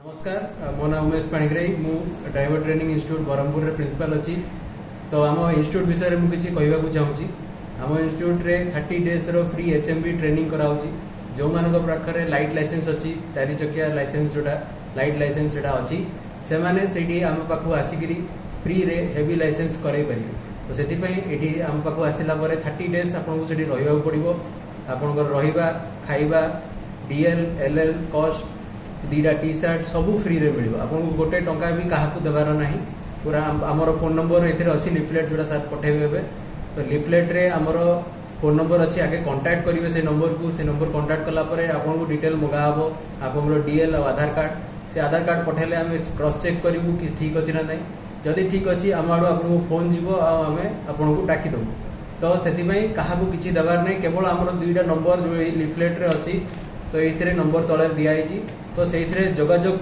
नमस्कार मो नाम उमेश पाणिग्राही मु ड्राइवर ट्रेनिंग इंस्टीट्यूट ब्रह्मपुर रे प्रिंसिपल अच्छी। तो आम इंस्टीट्यूट विषय में किसी कहवाक चाहूँगी। आम इंस्टीट्यूट रे 30 डेज रो फ्री HMV ट्रेनिंग कराऊँगी। जो मान पाखे लाइट लाइसेंस अच्छी 4 चकिया लाइसेंस जोटा लाइट लाइसेंस जोटा अच्छी से माने सेठी आम पाखु आसिक फ्री रे हेवी लाइसेंस कराई पारे। तो से आम पाखु आसला 30 डेज आपको से रहा पड़ो। आपंकर रहा खाइबा DL LL कस्ट 2टा टी-शर्ट सबू फ्री रे मिल आपको गोटे टंका भी क्या देवार ना। पूरा आमर फोन नंबर ये अच्छी लिफलेट जोड़ा सर पठेबे। तो लिफलेट रे आमर फोन नंबर अच्छी आगे कांटेक्ट करेंगे से नंबर को। से नंबर कांटेक्ट कलापर आपको डिटेल मगा हम आप DL और आधार कार्ड से आधार कार्ड पठेले आम क्रॉस चेक करूँ कि ठीक अच्छी ना नहीं। जदि ठीक अच्छी आम आड़ू आपको फोन जीव आम आपको डाकिदेबू। तो से क्या किसी देवार नहीं केवल आमर 2टा नंबर जो लिफलेट रे अच्छी। तो ये नंबर तले दिखाई तो से जोगाजोग